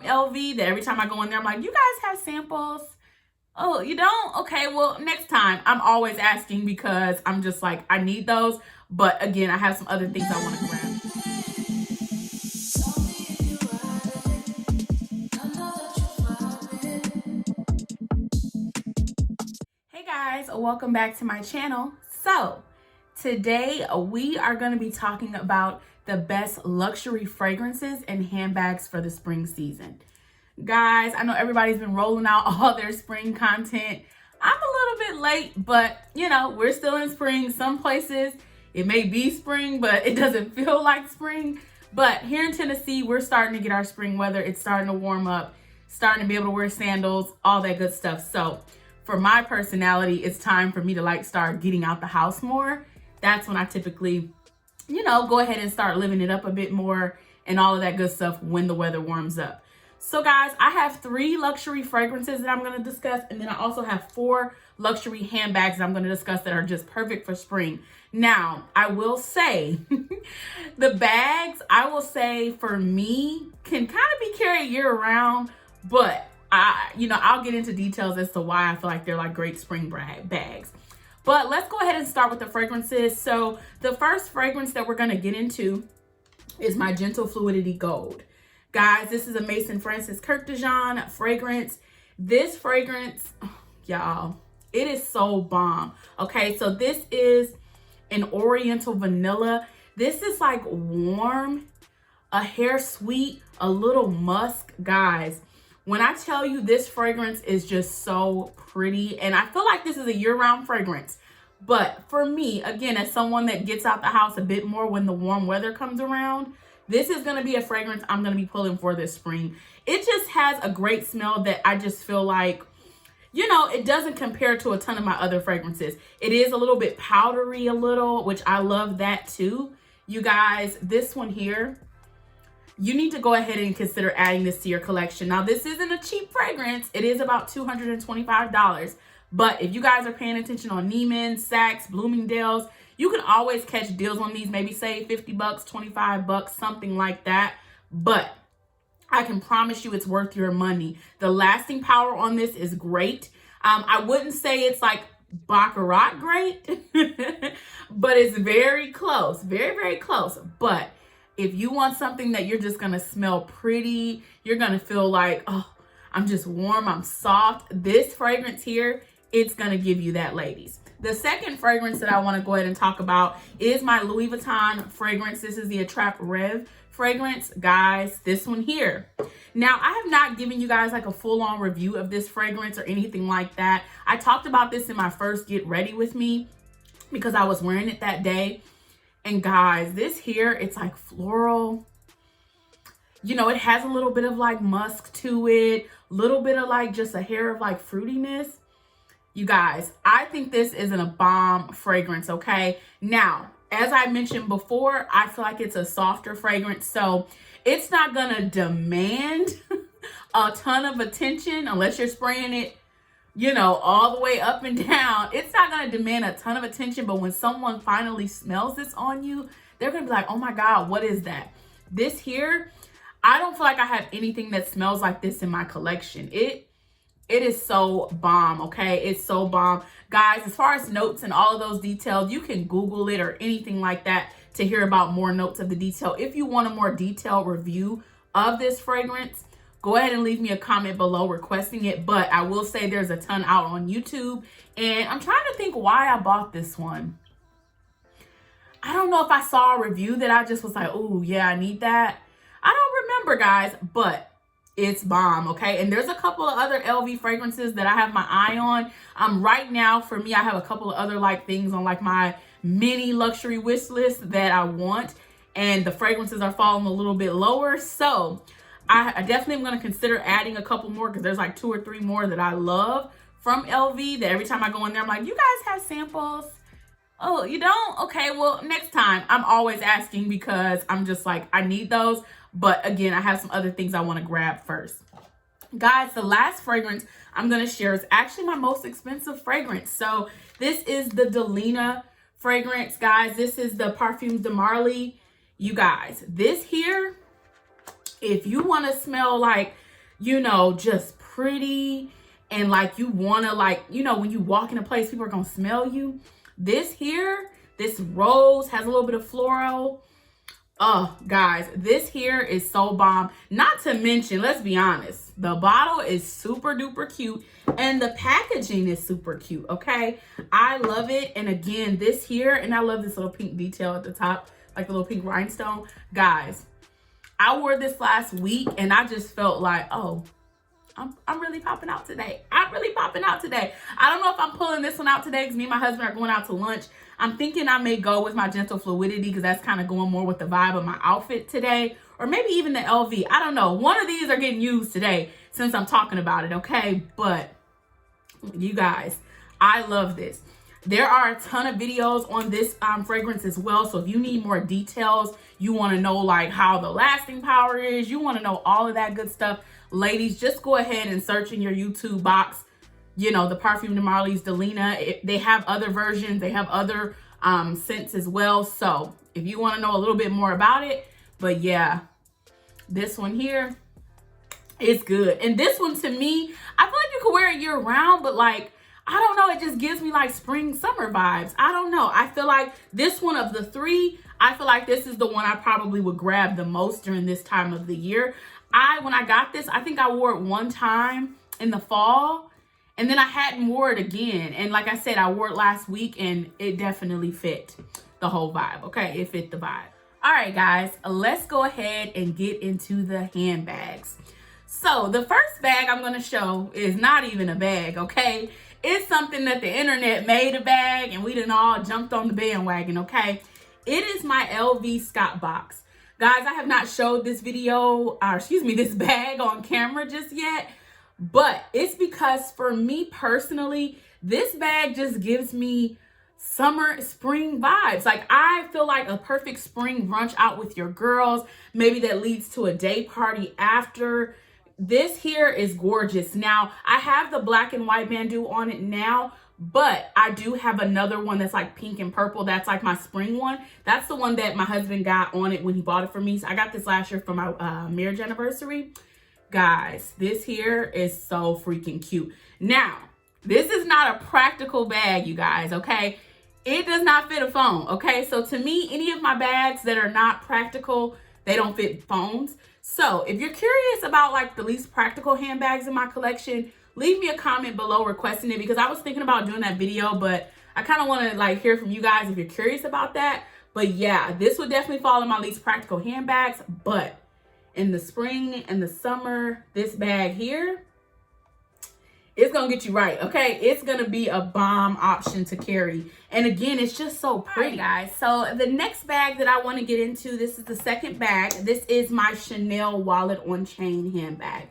LV that every time I go in there, I'm like, you guys have samples? Oh, you don't? Okay, well, next time. I'm always asking because I'm just like, I need those. But again, I have some other things I want to grab. Hey guys, welcome back to my channel. So today we are going to be talking about the best luxury fragrances and handbags for the spring season. Guys, I know everybody's been rolling out all their spring content. I'm a little bit late, but you know, we're still in spring. Some places it may be spring, but it doesn't feel like spring. But here in Tennessee, we're starting to get our spring weather. It's starting to warm up, starting to be able to wear sandals, all that good stuff. So for my personality, it's time for me to like start getting out the house more. That's when I typically, you know, go ahead and start living it up a bit more and all of that good stuff when the weather warms up. So guys, I have 3 luxury fragrances that I'm going to discuss, and then I also have 4 luxury handbags that I'm going to discuss that are just perfect for spring. Now, I will say, the bags, I will say for me, can kind of be carried year round, but I'll get into details as to why I feel like they're like great spring bags. But let's go ahead and start with the fragrances. So the first fragrance that we're going to get into is my Gentle Fluidity Gold. Guys, this is a Maison Francis Kurkdjian fragrance. This fragrance, y'all, it is so bomb. Okay, so this is an Oriental Vanilla. This is like warm, a hair sweet, a little musk. Guys, when I tell you this fragrance is just so pretty, and I feel like this is a year-round fragrance. But for me, again, as someone that gets out the house a bit more when the warm weather comes around, this is going to be a fragrance I'm going to be pulling for this spring. It just has a great smell that I just feel like, you know, it doesn't compare to a ton of my other fragrances. It is a little bit powdery which I love that too. You guys, this one here, you need to go ahead and consider adding this to your collection. Now, this isn't a cheap fragrance. It is about $225. But if you guys are paying attention on Neiman's, Saks, Bloomingdale's, you can always catch deals on these, maybe save $50, $25, something like that. But I can promise you it's worth your money. The lasting power on this is great. I wouldn't say it's like Baccarat great, but it's very close, very, very close. But if you want something that you're just going to smell pretty, you're going to feel like, oh, I'm just warm, I'm soft. This fragrance here, it's going to give you that, ladies. The second fragrance that I want to go ahead and talk about is my Louis Vuitton fragrance. This is the Attrape Reves fragrance. Guys, this one here. Now, I have not given you guys like a full-on review of this fragrance or anything like that. I talked about this in my first Get Ready With Me because I was wearing it that day. And guys, this here, it's like floral. You know, it has a little bit of like musk to it, a little bit of like just a hair of like fruitiness. You guys, I think this isn't a bomb fragrance, okay? Now, as I mentioned before, I feel like it's a softer fragrance, so it's not gonna demand a ton of attention unless you're spraying it, you know, all the way up and down. It's not gonna demand a ton of attention, but when someone finally smells this on you, they're gonna be like, oh my God, what is that? This here, I don't feel like I have anything that smells like this in my collection. It is so bomb, okay? It's so bomb. Guys, as far as notes and all of those details, you can Google it or anything like that to hear about more notes of the detail. If you want a more detailed review of this fragrance, go ahead and leave me a comment below requesting it. But I will say there's a ton out on YouTube. And I'm trying to think why I bought this one. I don't know if I saw a review that I just was like, oh, yeah, I need that. I don't remember, guys, but it's bomb, okay? And there's a couple of other LV fragrances that I have my eye on. Right now, for me, I have a couple of other like things on like my mini luxury wish list that I want, and the fragrances are falling a little bit lower. So I definitely am going to consider adding a couple more because there's like 2 or 3 more that I love from LV that every time I go in there, I'm like, you guys have samples? Oh, you don't? Okay, well, next time. I'm always asking because I'm just like, I need those. But again, I have some other things I want to grab first. Guys, the last fragrance I'm going to share is actually my most expensive fragrance. So this is the Delina fragrance, guys. This is the Parfums de Marly. You guys, this here, if you want to smell like you know, just pretty and like you want to, like, you know, when you walk in a place, people are going to smell you. This here, this rose has a little bit of floral. Oh, guys, this here is so bomb. Not to mention, let's be honest, the bottle is super duper cute and the packaging is super cute, okay? I love it. And again, this here, and I love this little pink detail at the top, like the little pink rhinestone. Guys, I wore this last week and I just felt like, oh, I'm really popping out today. I'm really popping out today. I don't know if I'm pulling this one out today because me and my husband are going out to lunch. I'm thinking I may go with my Gentle Fluidity because that's kind of going more with the vibe of my outfit today. Or maybe even the LV. I don't know. One of these are getting used today since I'm talking about it, okay? But you guys, I love this. There are a ton of videos on this fragrance as well. So if you need more details, you want to know like how the lasting power is, you want to know all of that good stuff, ladies, just go ahead and search in your YouTube box, you know, the Parfums de Marly's Delina. They have other versions. They have other scents as well. So if you want to know a little bit more about it, but yeah, this one here is good. And this one to me, I feel like you could wear it year round, but like, I don't know, it just gives me like spring, summer vibes. I don't know. I feel like this one of the three, I feel like this is the one I probably would grab the most during this time of the year. When I got this, I think I wore it one time in the fall and then I hadn't wore it again. And like I said, I wore it last week and it definitely fit the whole vibe. Okay, it fit the vibe. All right, guys, let's go ahead and get into the handbags. So the first bag I'm gonna show is not even a bag, okay? It's something that the internet made a bag and we done all jumped on the bandwagon, okay? It is my LV Scott box. Guys, I have not showed this this bag on camera just yet, but it's because for me personally, this bag just gives me summer, spring vibes. Like I feel like a perfect spring brunch out with your girls. Maybe that leads to a day party after. This here is gorgeous. Now, I have the black and white bandeau on it now, but I do have another one that's like pink and purple. That's like my spring one. That's the one that my husband got on it when he bought it for me. So I got this last year for my marriage anniversary. Guys, this here is so freaking cute. Now, this is not a practical bag, you guys, okay? It does not fit a phone, okay? So to me, any of my bags that are not practical, they don't fit phones. So if you're curious about like the least practical handbags in my collection, leave me a comment below requesting it because I was thinking about doing that video, but I kind of want to like hear from you guys if you're curious about that. But yeah, this would definitely fall in my least practical handbags. But in the spring and the summer, this bag here, it's going to get you right, okay? It's going to be a bomb option to carry. And again, it's just so pretty. All right, guys. So the next bag that I want to get into, this is the second bag. This is my Chanel wallet on chain handbag.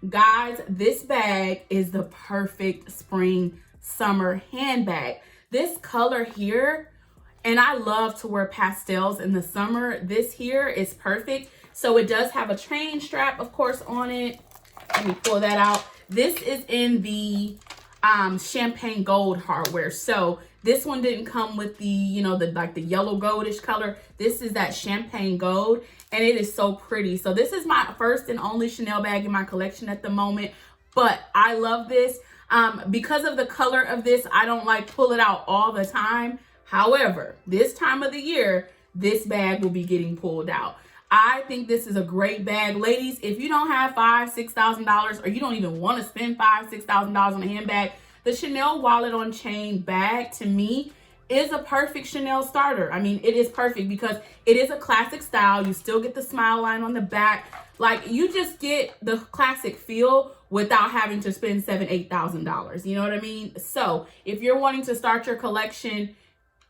Guys, this bag is the perfect spring, summer handbag. This color here, and I love to wear pastels in the summer. This here is perfect. So it does have a chain strap, of course, on it. Let me pull that out. This is in the champagne gold hardware. So this one didn't come with the, you know, the like the yellow goldish color. This is that champagne gold and it is so pretty. So this is my first and only Chanel bag in my collection at the moment, but I love this. Because of the color of this, I don't like pull it out all the time. However, this time of the year, this bag will be getting pulled out. I think this is a great bag. Ladies, if you don't have $5,000, $6,000 or you don't even want to spend $5,000, $6,000 on a handbag, the Chanel wallet on chain bag to me is a perfect Chanel starter. I mean, it is perfect because it is a classic style. You still get the smile line on the back. Like you just get the classic feel without having to spend $7,000, $8,000. You know what I mean? So if you're wanting to start your collection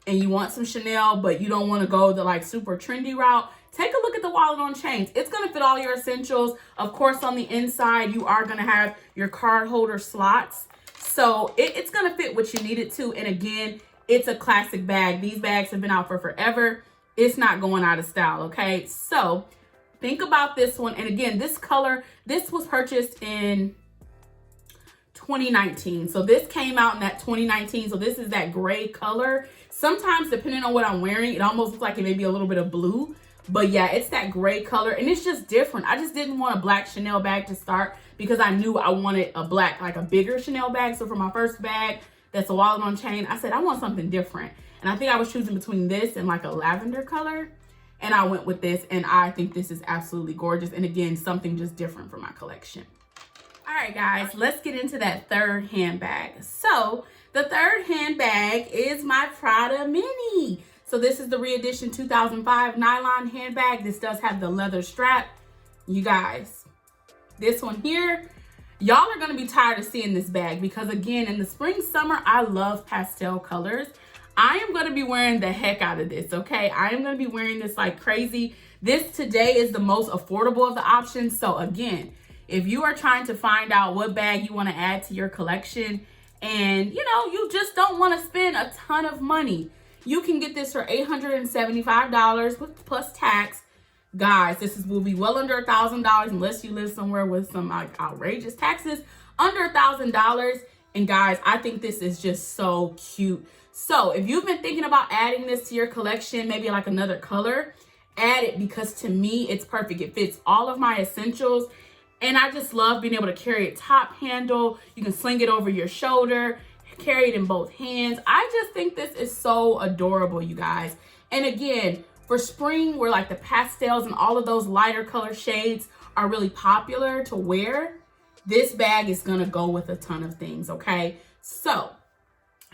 and you want some Chanel, but you don't want to go the like super trendy route, take a look at the wallet on chains. It's going to fit all your essentials. Of course, on the inside, you are going to have your card holder slots. So it's going to fit what you need it to. And again, it's a classic bag. These bags have been out for forever. It's not going out of style, okay? So think about this one. And again, this color, this was purchased in 2019. So this came out in that 2019. So this is that gray color. Sometimes, depending on what I'm wearing, it almost looks like it may be a little bit of blue. But yeah, it's that gray color and it's just different. I just didn't want a black Chanel bag to start because I knew I wanted a black, like a bigger Chanel bag. So for my first bag, that's a wallet on chain, I said I want something different. And I think I was choosing between this and like a lavender color. And I went with this, and I think this is absolutely gorgeous. And again, something just different for my collection. All right, guys, let's get into that third handbag. So the third handbag is my Prada Mini. So this is the Re-Edition 2005 nylon handbag. This does have the leather strap. You guys, this one here, y'all are gonna be tired of seeing this bag because again, in the spring, summer, I love pastel colors. I am gonna be wearing the heck out of this, okay? I am gonna be wearing this like crazy. This today is the most affordable of the options. So again, if you are trying to find out what bag you wanna add to your collection and you know, you just don't wanna spend a ton of money, you can get this for $875 with plus tax. Guys, this will be well under $1,000 unless you live somewhere with some like outrageous taxes, under $1,000. And guys, I think this is just so cute. So if you've been thinking about adding this to your collection, maybe like another color, add it because to me, it's perfect. It fits all of my essentials. And I just love being able to carry it top handle. You can sling it over your shoulder, carry it in both hands. I just think this is so adorable, you guys. And again, for spring, where like the pastels and all of those lighter color shades are really popular to wear, this bag is gonna go with a ton of things, okay? So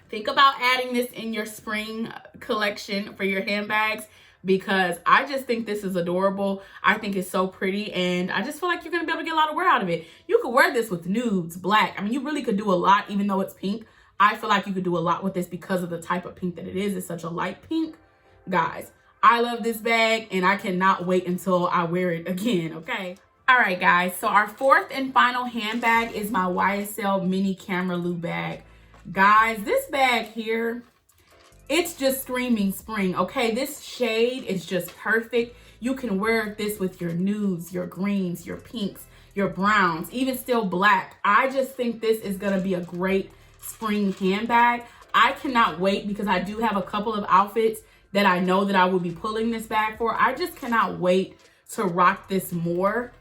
think about adding this in your spring collection for your handbags because I just think this is adorable. I think it's so pretty and I just feel like you're gonna be able to get a lot of wear out of it. You could wear this with nudes, black. I mean, you really could do a lot even though it's pink. I feel like you could do a lot with this because of the type of pink that it is. It's such a light pink. Guys, I love this bag and I cannot wait until I wear it again, okay? All right, guys, so our fourth and final handbag is my YSL Mini Camera Lou bag. Guys, this bag here, it's just screaming spring, okay? This shade is just perfect. You can wear this with your nudes, your greens, your pinks, your browns, even still black. I just think this is gonna be a great spring handbag. I cannot wait because I do have a couple of outfits that I know that I will be pulling this bag for. I just cannot wait to rock this more.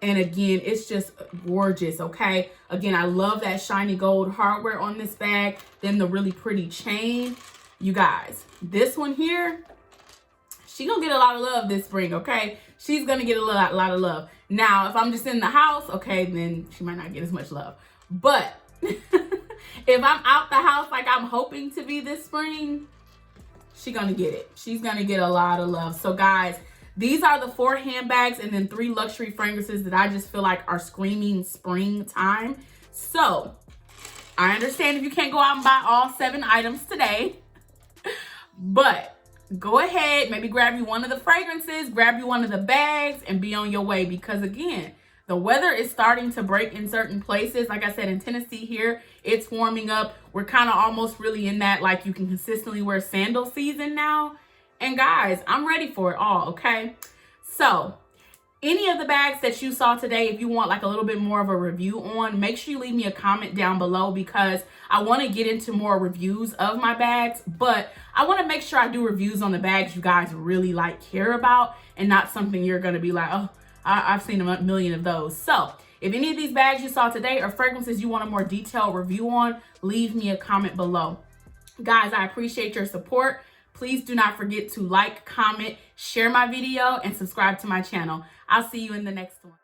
And again, it's just gorgeous, okay? Again, I love that shiny gold hardware on this bag. Then the really pretty chain. You guys, this one here, she gonna get a lot of love this spring, okay? She's gonna get a lot of love. Now, if I'm just in the house, okay, then she might not get as much love. But if I'm out the house like I'm hoping to be this spring, she's gonna get it. She's gonna get a lot of love. So guys, these are the 4 handbags and then 3 luxury fragrances that I just feel like are screaming springtime. So I understand if you can't go out and buy all 7 items today, but go ahead, maybe grab you one of the fragrances, grab you one of the bags and be on your way because again, the weather is starting to break in certain places. Like I said, in Tennessee here, it's warming up. We're kind of almost really in that, like you can consistently wear sandal season now. And guys, I'm ready for it all, okay? So any of the bags that you saw today, if you want like a little bit more of a review on, make sure you leave me a comment down below because I want to get into more reviews of my bags, but I want to make sure I do reviews on the bags you guys really like care about and not something you're going to be like, oh, I've seen a million of those. So if any of these bags you saw today are fragrances you want a more detailed review on, leave me a comment below. Guys, I appreciate your support. Please do not forget to like, comment, share my video, and subscribe to my channel. I'll see you in the next one.